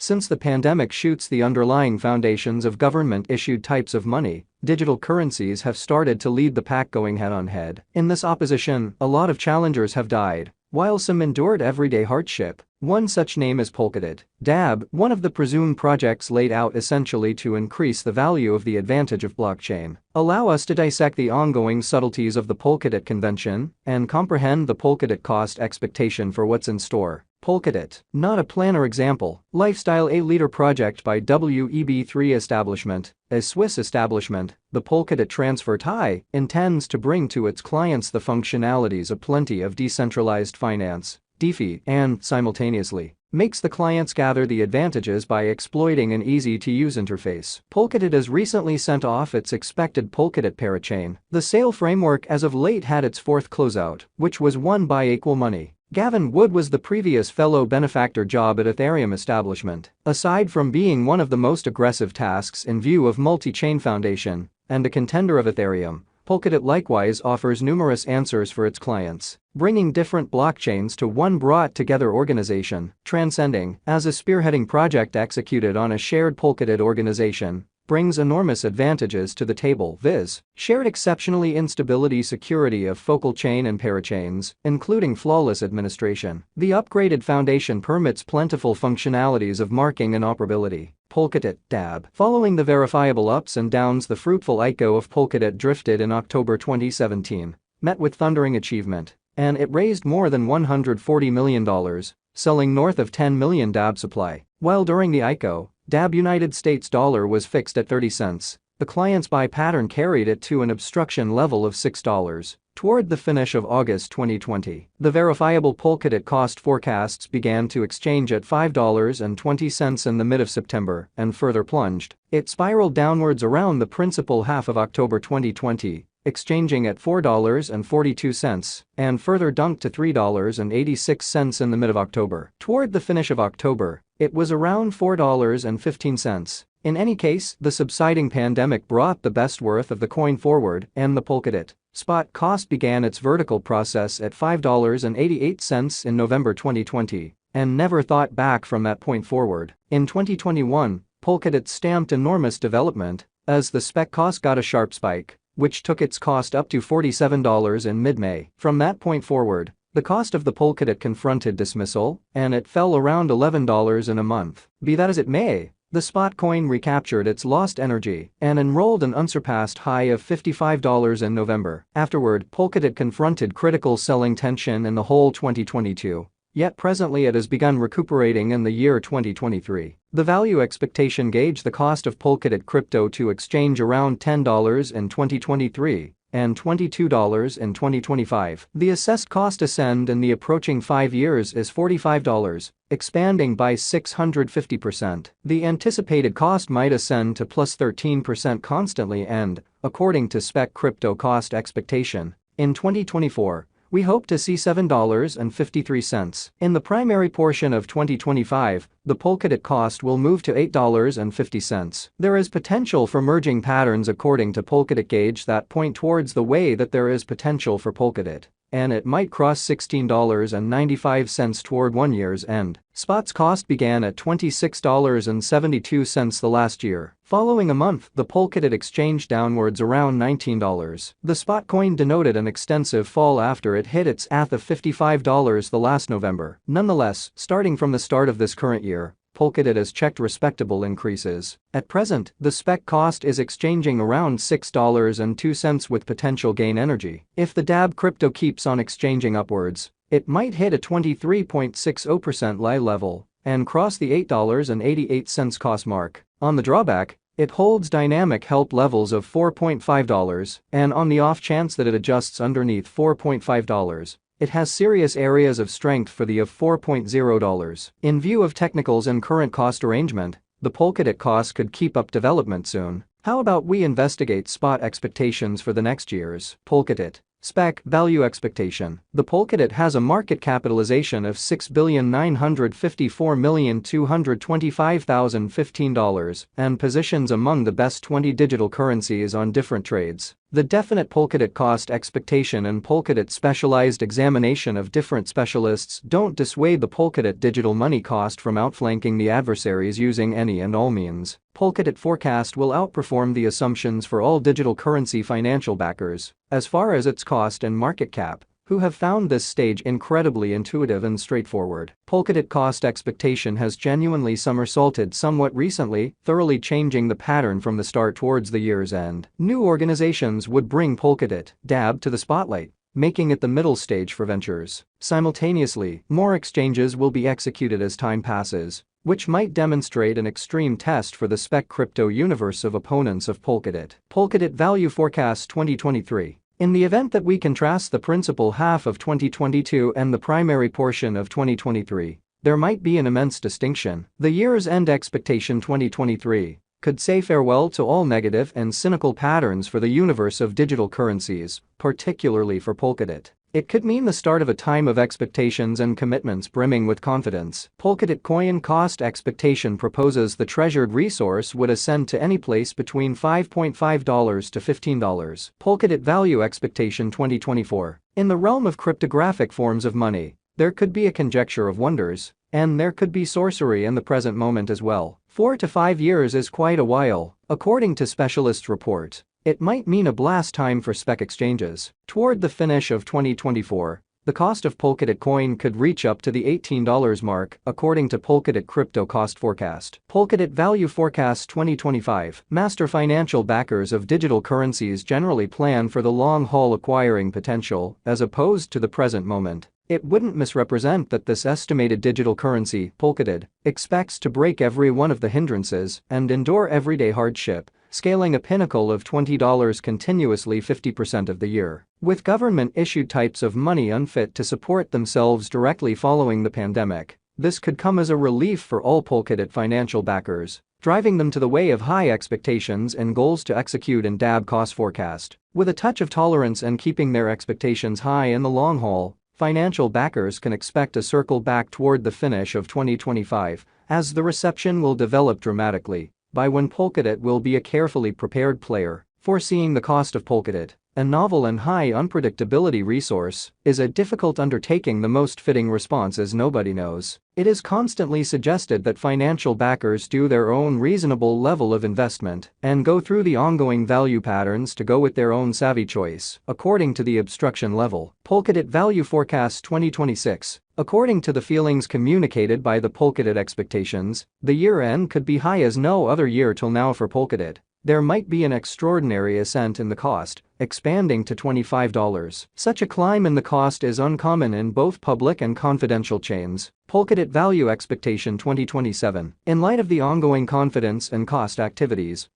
Since the pandemic shoots the underlying foundations of government-issued types of money, digital currencies have started to lead the pack going head-on-head. In this opposition, a lot of challengers have died, while some endured everyday hardship. One such name is Polkadot. DAB, one of the presumed projects laid out essentially to increase the value of the advantage of blockchain. Allow us to dissect the ongoing subtleties of the Polkadot convention and comprehend the Polkadot cost expectation for what's in store. Polkadot, not a planner example. Lifestyle A leader project by WEB3 establishment, a Swiss establishment, the Polkadot Transfer TI intends to bring to its clients the functionalities of plenty of decentralized finance, DeFi, and, simultaneously, makes the clients gather the advantages by exploiting an easy-to-use interface. Polkadot has recently sent off its expected Polkadot parachain. The sale framework as of late had its fourth closeout, which was won by Equal Money. Gavin Wood was the previous fellow benefactor job at Ethereum establishment. Aside from being one of the most aggressive tasks in view of multi-chain foundation and a contender of Ethereum, Polkadot likewise offers numerous answers for its clients, bringing different blockchains to one brought-together organization, transcending as a spearheading project executed on a shared Polkadot organization. Brings enormous advantages to the table, viz. Shared exceptionally instability security of focal chain and parachains, including flawless administration. The upgraded foundation permits plentiful functionalities of marking and operability. Polkadot DAB. Following the verifiable ups and downs, the fruitful ICO of Polkadot drifted in October 2017, met with thundering achievement, and it raised more than $140 million, selling north of 10 million DAB supply. While during the ICO, DAB United States dollar was fixed at 30 cents. The client's buy pattern carried it to an obstruction level of $6. Toward the finish of August 2020, the verifiable Polkadot cost forecasts began to exchange at $5.20 in the mid of September and further plunged. It spiraled downwards around the principal half of October 2020, exchanging at $4.42 and further dunked to $3.86 in the mid of October. Toward the finish of October, it was around $4.15. In any case, the subsiding pandemic brought the best worth of the coin forward, and the Polkadot spot cost began its vertical process at $5.88 in November 2020 and never thought back from that point forward. In 2021, Polkadot stamped enormous development as the spec cost got a sharp spike, which took its cost up to $47 in mid-May. From that point forward, the cost of the Polkadot confronted dismissal, and it fell around $11 in a month. Be that as it may, the spot coin recaptured its lost energy and enrolled an unsurpassed high of $55 in November. Afterward, Polkadot confronted critical selling tension in the whole 2022. Yet presently it has begun recuperating in the year 2023. The value expectation gauged the cost of Polkadot crypto to exchange around $10 in 2023 and $22 in 2025. The assessed cost ascend in the approaching 5 years is $45, expanding by 650%. The anticipated cost might ascend to plus 13% constantly and, according to spec crypto cost expectation, in 2024, we hope to see $7.53. In the primary portion of 2025, the Polkadot cost will move to $8.50. There is potential for merging patterns according to Polkadot gauge that point towards the way that there is potential for Polkadot, and it might cross $16.95 toward 1 year's end. Spot's cost began at $26.72 the last year. Following a month, the Polkadot exchanged downwards around $19. The spot coin denoted an extensive fall after it hit its ATH of $55 the last November. Nonetheless, starting from the start of this current year, Polkadot has checked respectable increases. At present, the spec cost is exchanging around $6.02 with potential gain energy. If the DAB crypto keeps on exchanging upwards, it might hit a 23.60% lie level and cross the $8.88 cost mark. On the drawback, it holds dynamic help levels of $4.5, and on the off chance that it adjusts underneath $4.5, it has serious areas of strength for the of $4.0. In view of technicals and current cost arrangement, the Polkadot cost could keep up development soon. How about we investigate spot expectations for the next years? Polkadot Spec value expectation. The Polkadot has a market capitalization of $6,954,225,015 and positions among the best 20 digital currencies on different trades. The definite Polkadot cost expectation and Polkadot specialized examination of different specialists don't dissuade the Polkadot digital money cost from outflanking the adversaries using any and all means. Polkadot forecast will outperform the assumptions for all digital currency financial backers, as far as its cost and market cap, who have found this stage incredibly intuitive and straightforward. Polkadot cost expectation has genuinely somersaulted somewhat recently, thoroughly changing the pattern from the start towards the year's end. New organizations would bring Polkadot DAB to the spotlight, making it the middle stage for ventures. Simultaneously, more exchanges will be executed as time passes, which might demonstrate an extreme test for the spec crypto universe of opponents of Polkadot. Polkadot Value Forecast 2023. In the event that we contrast the principal half of 2022 and the primary portion of 2023, there might be an immense distinction. The year's end expectation 2023 could say farewell to all negative and cynical patterns for the universe of digital currencies, particularly for Polkadot. It could mean the start of a time of expectations and commitments brimming with confidence. Polkadot coin cost expectation proposes the treasured resource would ascend to any place between $5.5 to $15. Polkadot value expectation 2024. In the realm of cryptographic forms of money, there could be a conjecture of wonders, and there could be sorcery in the present moment as well. 4 to 5 years is quite a while, according to specialists' reports. It might mean a blast time for spec exchanges. Toward the finish of 2024, the cost of Polkadot coin could reach up to the $18 mark, according to Polkadot Crypto Cost Forecast. Polkadot Value Forecast 2025. Master financial backers of digital currencies generally plan for the long-haul acquiring potential, as opposed to the present moment. It wouldn't misrepresent that this estimated digital currency, Polkadot, expects to break every one of the hindrances and endure everyday hardship, scaling a pinnacle of $20 continuously 50% of the year. With government-issued types of money unfit to support themselves directly following the pandemic, this could come as a relief for all Polkadot financial backers, driving them to the way of high expectations and goals to execute in DAB cost forecast. With a touch of tolerance and keeping their expectations high in the long haul, financial backers can expect a circle back toward the finish of 2025, as the reception will develop dramatically, by when Polkadot will be a carefully prepared player. Foreseeing the cost of Polkadot, a novel and high unpredictability resource, is a difficult undertaking. The most fitting response is nobody knows. It is constantly suggested that financial backers do their own reasonable level of investment and go through the ongoing value patterns to go with their own savvy choice, according to the abstraction level. Polkadot Value Forecast 2026. According to the feelings communicated by the Polkadot expectations, the year-end could be high as no other year till now for Polkadot. There might be an extraordinary ascent in the cost, expanding to $25. Such a climb in the cost is uncommon in both public and confidential chains. Polkadot Value Expectation 2027. In light of the ongoing confidence and cost activities,